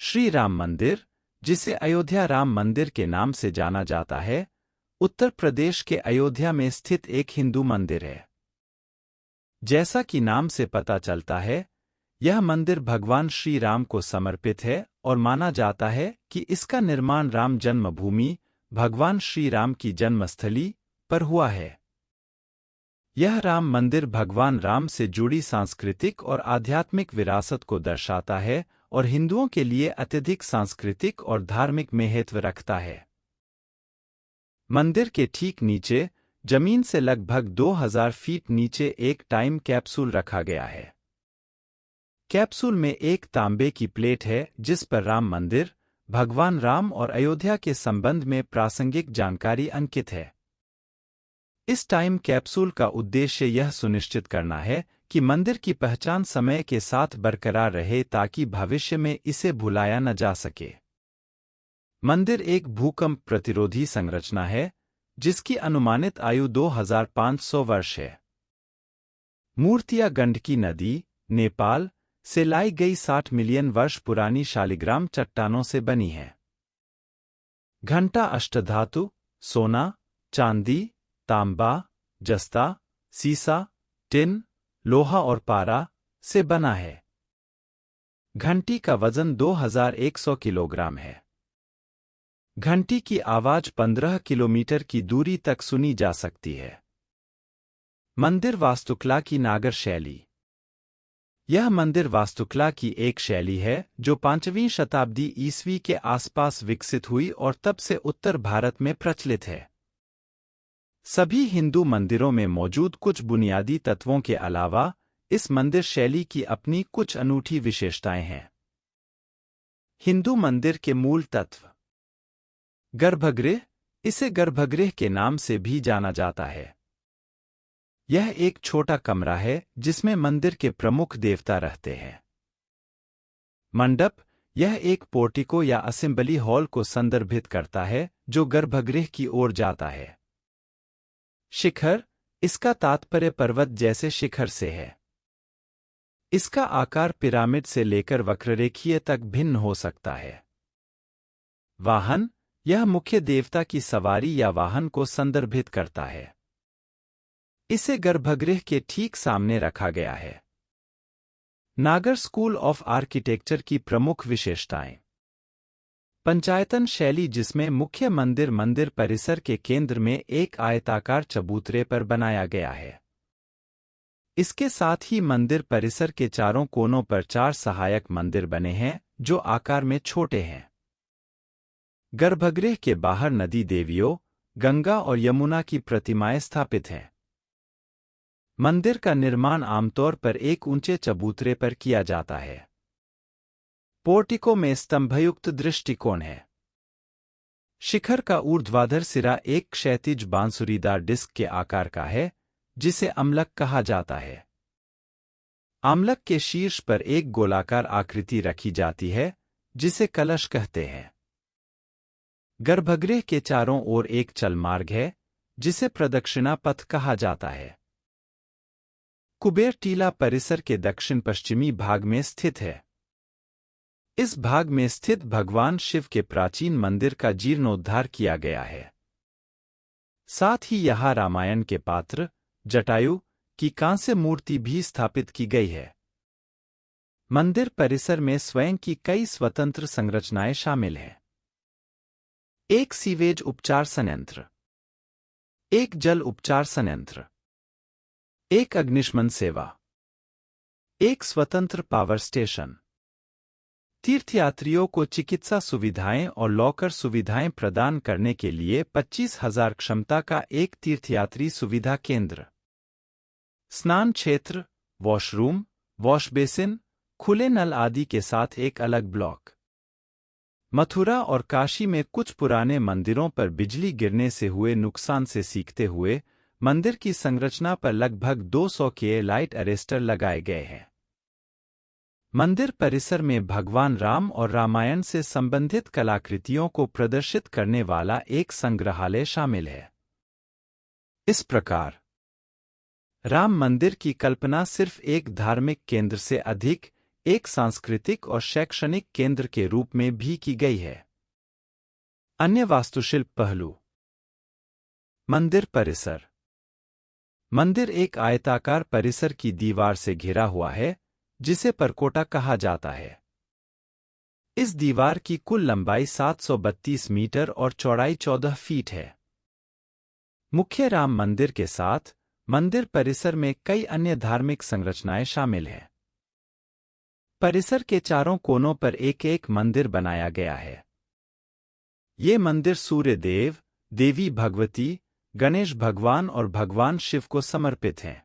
श्री राम मंदिर, जिसे अयोध्या राम मंदिर के नाम से जाना जाता है, उत्तर प्रदेश के अयोध्या में स्थित एक हिंदू मंदिर है। जैसा कि नाम से पता चलता है, यह मंदिर भगवान श्री राम को समर्पित है और माना जाता है कि इसका निर्माण राम जन्मभूमि, भगवान श्री राम की जन्मस्थली पर हुआ है। यह राम मंदिर भगवान राम से जुड़ी सांस्कृतिक और आध्यात्मिक विरासत को दर्शाता है और हिंदुओं के लिए अत्यधिक सांस्कृतिक और धार्मिक महत्व रखता है। मंदिर के ठीक नीचे, जमीन से लगभग 2000 फीट नीचे एक टाइम कैप्सूल रखा गया है। कैप्सूल में एक तांबे की प्लेट है जिस पर राम मंदिर, भगवान राम और अयोध्या के संबंध में प्रासंगिक जानकारी अंकित है। इस टाइम कैप्सूल का उद्देश्य यह सुनिश्चित करना है कि मंदिर की पहचान समय के साथ बरकरार रहे ताकि भविष्य में इसे भुलाया न जा सके। मंदिर एक भूकंप प्रतिरोधी संरचना है, जिसकी अनुमानित आयु 2500 वर्ष है। मूर्तियां गंडकी नदी, नेपाल से लाई गई 60 मिलियन वर्ष पुरानी शालिग्राम चट्टानों से बनी है। घंटा अष्टधातु, सोना, चांदी, तांबा, जस्ता, सीसा, टिन, लोहा और पारा से बना है। घंटी का वजन 2100 किलोग्राम है। घंटी की आवाज 15 किलोमीटर की दूरी तक सुनी जा सकती है। मंदिर वास्तुकला की नागर शैली। यह मंदिर वास्तुकला की एक शैली है जो 5वीं शताब्दी ईस्वी के आसपास विकसित हुई और तब से उत्तर भारत में प्रचलित है। सभी हिंदू मंदिरों में मौजूद कुछ बुनियादी तत्वों के अलावा इस मंदिर शैली की अपनी कुछ अनूठी विशेषताएं हैं। हिंदू मंदिर के मूल तत्व। गर्भगृह, इसे गर्भगृह के नाम से भी जाना जाता है। यह एक छोटा कमरा है जिसमें मंदिर के प्रमुख देवता रहते हैं। मंडप, यह एक पोर्टिको या असेंबली हॉल को संदर्भित करता है जो गर्भगृह की ओर जाता है। शिखर, इसका तात्पर्य पर्वत जैसे शिखर से है। इसका आकार पिरामिड से लेकर वक्ररेखीय तक भिन्न हो सकता है। वाहन, यह मुख्य देवता की सवारी या वाहन को संदर्भित करता है। इसे गर्भगृह के ठीक सामने रखा गया है। नागर स्कूल ऑफ आर्किटेक्चर की प्रमुख विशेषताएं। पंचायतन शैली जिसमें मुख्य मंदिर परिसर के केंद्र में एक आयताकार चबूतरे पर बनाया गया है। इसके साथ ही मंदिर परिसर के चारों कोनों पर 4 सहायक मंदिर बने हैं जो आकार में छोटे हैं। गर्भगृह के बाहर नदी देवियों, गंगा और यमुना की प्रतिमाएं स्थापित हैं। मंदिर का निर्माण आमतौर पर एक ऊंचे चबूतरे पर किया जाता है। पोर्टिको में स्तंभयुक्त दृष्टिकोण है। शिखर का ऊर्ध्वाधर सिरा एक क्षैतिज बांसुरीदार डिस्क के आकार का है, जिसे अम्लक कहा जाता है। आमलक के शीर्ष पर एक गोलाकार आकृति रखी जाती है, जिसे कलश कहते हैं। गर्भगृह के चारों ओर एक चलमार्ग है, जिसे प्रदक्षिणा पथ कहा जाता है। कुबेर टीला परिसर के दक्षिण पश्चिमी भाग में स्थित है। इस भाग में स्थित भगवान शिव के प्राचीन मंदिर का जीर्णोद्धार किया गया है। साथ ही यहाँ रामायण के पात्र, जटायु, की कांस्य मूर्ति भी स्थापित की गई है। मंदिर परिसर में स्वयं की कई स्वतंत्र संरचनाएं शामिल हैं। एक सीवेज उपचार संयंत्र, एक जल उपचार संयंत्र, एक अग्निशमन सेवा, एक स्वतंत्र पावर स्टेशन। तीर्थयात्रियों को चिकित्सा सुविधाएं और लॉकर सुविधाएं प्रदान करने के लिए 25,000 क्षमता का एक तीर्थयात्री सुविधा केंद्र। स्नान क्षेत्र, वॉशरूम, वॉश बेसिन, खुले नल आदि के साथ एक अलग ब्लॉक। मथुरा और काशी में कुछ पुराने मंदिरों पर बिजली गिरने से हुए नुकसान से सीखते हुए मंदिर की संरचना पर लगभग 200 के लाइट अरेस्टर लगाए गए हैं। मंदिर परिसर में भगवान राम और रामायण से संबंधित कलाकृतियों को प्रदर्शित करने वाला एक संग्रहालय शामिल है। इस प्रकार राम मंदिर की कल्पना सिर्फ एक धार्मिक केंद्र से अधिक एक सांस्कृतिक और शैक्षणिक केंद्र के रूप में भी की गई है। अन्य वास्तुशिल्प पहलू। मंदिर परिसर। मंदिर एक आयताकार परिसर की दीवार से घिरा हुआ है, जिसे परकोटा कहा जाता है। इस दीवार की कुल लंबाई 732 मीटर और चौड़ाई 14 फीट है। मुख्य राम मंदिर के साथ मंदिर परिसर में कई अन्य धार्मिक संरचनाएं शामिल हैं। परिसर के चारों कोनों पर एक एक मंदिर बनाया गया है। ये मंदिर सूर्य देव, देवी भगवती, गणेश भगवान और भगवान शिव को समर्पित हैं।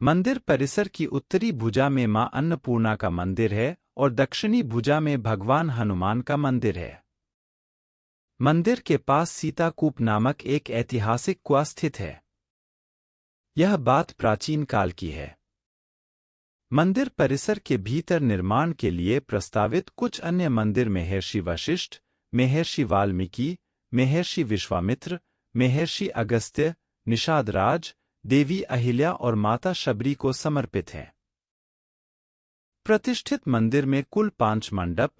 मंदिर परिसर की उत्तरी भुजा में मां अन्नपूर्णा का मंदिर है और दक्षिणी भुजा में भगवान हनुमान का मंदिर है। मंदिर के पास सीताकूप नामक एक ऐतिहासिक कुआं स्थित है। यह बात प्राचीन काल की है। मंदिर परिसर के भीतर निर्माण के लिए प्रस्तावित कुछ अन्य मंदिर महर्षि वशिष्ठ, महर्षि वाल्मीकि, महर्षि विश्वामित्र, महर्षि अगस्त्य, निषाद राज, देवी अहिल्या और माता शबरी को समर्पित हैं। प्रतिष्ठित मंदिर में कुल 5 मंडप,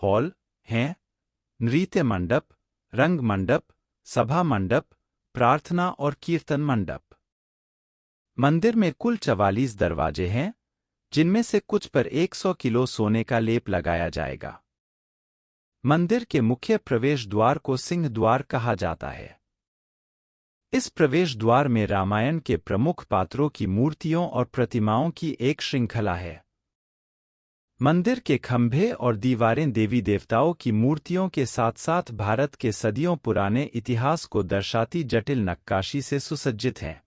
हॉल हैं: नृत्य मंडप, रंग मंडप, सभा मंडप, प्रार्थना और कीर्तन मंडप। मंदिर में कुल 44 दरवाजे हैं, जिनमें से कुछ पर 100 किलो सोने का लेप लगाया जाएगा। मंदिर के मुख्य प्रवेश द्वार को सिंह द्वार कहा जाता है। इस प्रवेश द्वार में रामायण के प्रमुख पात्रों की मूर्तियों और प्रतिमाओं की एक श्रृंखला है। मंदिर के खंभे और दीवारें देवी देवताओं की मूर्तियों के साथ साथ भारत के सदियों पुराने इतिहास को दर्शाती जटिल नक्काशी से सुसज्जित हैं।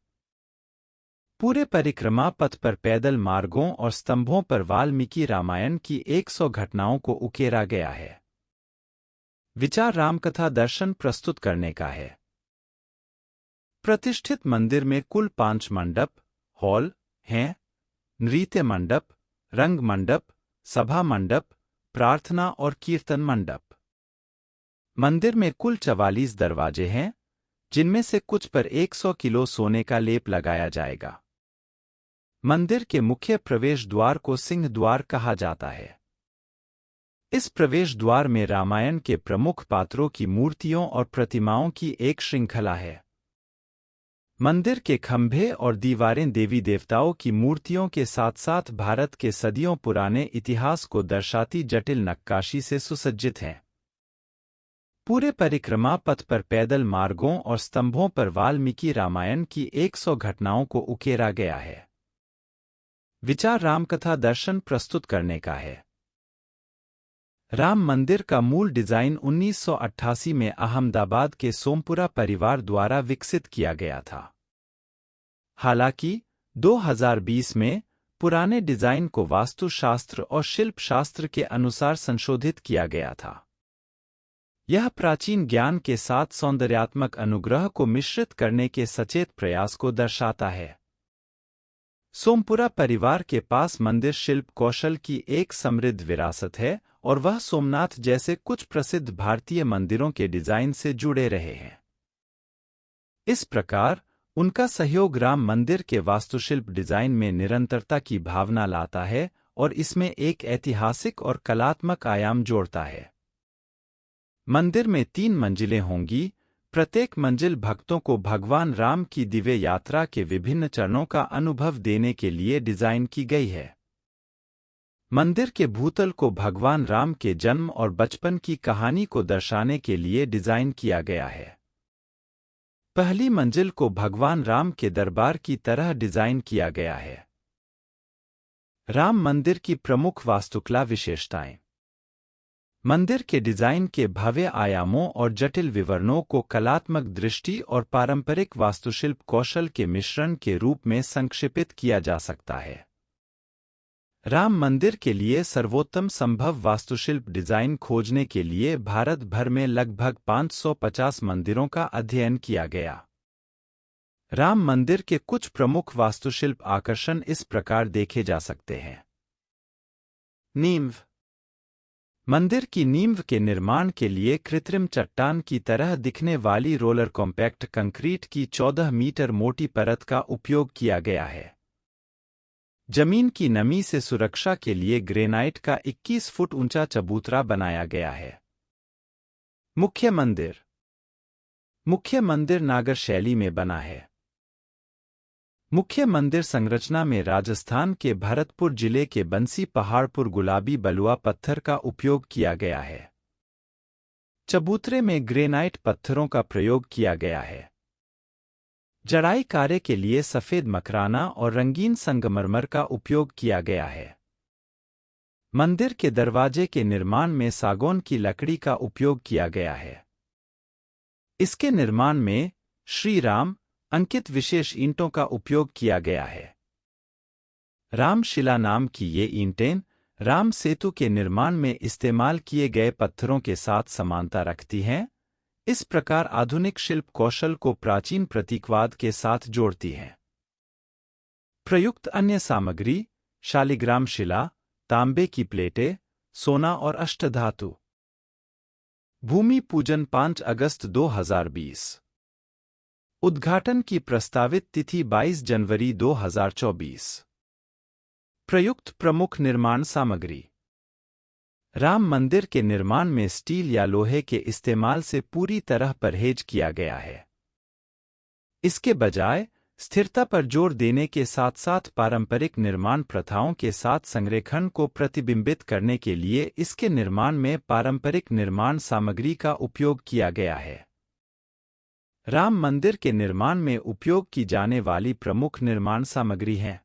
पूरे परिक्रमा पथ पर पैदल मार्गों और स्तंभों पर वाल्मीकि रामायण की 100 घटनाओं को उकेरा गया है। विचार रामकथा दर्शन प्रस्तुत करने का है। प्रतिष्ठित मंदिर में कुल 5 मंडप, हॉल हैं: नृत्य मंडप, रंग मंडप, सभा मंडप, प्रार्थना और कीर्तन मंडप। मंदिर में कुल 44 दरवाजे हैं, जिनमें से कुछ पर 100 किलो सोने का लेप लगाया जाएगा। मंदिर के मुख्य प्रवेश द्वार को सिंह द्वार कहा जाता है। इस प्रवेश द्वार में रामायण के प्रमुख पात्रों की मूर्तियों और प्रतिमाओं की एक श्रृंखला है। मंदिर के खंभे और दीवारें देवी देवताओं की मूर्तियों के साथ साथ भारत के सदियों पुराने इतिहास को दर्शाती जटिल नक्काशी से सुसज्जित हैं। पूरे परिक्रमा पथ पर पैदल मार्गों और स्तंभों पर वाल्मीकि रामायण की 100 घटनाओं को उकेरा गया है। विचार रामकथा दर्शन प्रस्तुत करने का है। राम मंदिर का मूल डिजाइन 1988 में अहमदाबाद के सोमपुरा परिवार द्वारा विकसित किया गया था। हालांकि 2020 में पुराने डिजाइन को वास्तुशास्त्र और शिल्प शास्त्र के अनुसार संशोधित किया गया था। यह प्राचीन ज्ञान के साथ सौंदर्यात्मक अनुग्रह को मिश्रित करने के सचेत प्रयास को दर्शाता है। सोमपुरा परिवार के पास मंदिर शिल्प कौशल की एक समृद्ध विरासत है और वह सोमनाथ जैसे कुछ प्रसिद्ध भारतीय मंदिरों के डिजाइन से जुड़े रहे हैं। इस प्रकार उनका सहयोग राम मंदिर के वास्तुशिल्प डिजाइन में निरंतरता की भावना लाता है और इसमें एक ऐतिहासिक और कलात्मक आयाम जोड़ता है। मंदिर में 3 मंजिलें होंगी। प्रत्येक मंजिल भक्तों को भगवान राम की दिव्य यात्रा के विभिन्न चरणों का अनुभव देने के लिए डिजाइन की गई है। मंदिर के भूतल को भगवान राम के जन्म और बचपन की कहानी को दर्शाने के लिए डिजाइन किया गया है। पहली मंजिल को भगवान राम के दरबार की तरह डिजाइन किया गया है। राम मंदिर की प्रमुख वास्तुकला विशेषताएं। मंदिर के डिजाइन के भव्य आयामों और जटिल विवरणों को कलात्मक दृष्टि और पारंपरिक वास्तुशिल्प कौशल के मिश्रण के रूप में संक्षेपित किया जा सकता है। राम मंदिर के लिए सर्वोत्तम संभव वास्तुशिल्प डिजाइन खोजने के लिए भारत भर में लगभग 550 मंदिरों का अध्ययन किया गया। राम मंदिर के कुछ प्रमुख वास्तुशिल्प आकर्षण इस प्रकार देखे जा सकते हैं। नींव। मंदिर की नींव के निर्माण के लिए कृत्रिम चट्टान की तरह दिखने वाली रोलर कॉम्पैक्ट कंक्रीट की 14 मीटर मोटी परत का उपयोग किया गया है। जमीन की नमी से सुरक्षा के लिए ग्रेनाइट का 21 फुट ऊंचा चबूतरा बनाया गया है। मुख्य मंदिर नागर शैली में बना है। मुख्य मंदिर संरचना में राजस्थान के भरतपुर जिले के बंसी पहाड़ पर गुलाबी बलुआ पत्थर का उपयोग किया गया है। चबूतरे में ग्रेनाइट पत्थरों का प्रयोग किया गया है। जड़ाई कार्य के लिए सफेद मकराना और रंगीन संगमरमर का उपयोग किया गया है। मंदिर के दरवाजे के निर्माण में सागौन की लकड़ी का उपयोग किया गया है। इसके निर्माण में श्री राम अंकित विशेष ईंटों का उपयोग किया गया है। रामशिला नाम की ये ईंटें राम सेतु के निर्माण में इस्तेमाल किए गए पत्थरों के साथ समानता रखती हैं। इस प्रकार आधुनिक शिल्प कौशल को प्राचीन प्रतीकवाद के साथ जोड़ती हैं। प्रयुक्त अन्य सामग्री शालिग्राम शिला, तांबे की प्लेटें, सोना और अष्टधातु। भूमि पूजन 5 अगस्त 2020। उद्घाटन की प्रस्तावित तिथि 22 जनवरी 2024। प्रयुक्त प्रमुख निर्माण सामग्री। राम मंदिर के निर्माण में स्टील या लोहे के इस्तेमाल से पूरी तरह परहेज किया गया है। इसके बजाय स्थिरता पर जोर देने के साथ साथ पारंपरिक निर्माण प्रथाओं के साथ संरेखण को प्रतिबिंबित करने के लिए इसके निर्माण में पारंपरिक निर्माण सामग्री का उपयोग किया गया है। राम मंदिर के निर्माण में उपयोग की जाने वाली प्रमुख निर्माण सामग्री हैं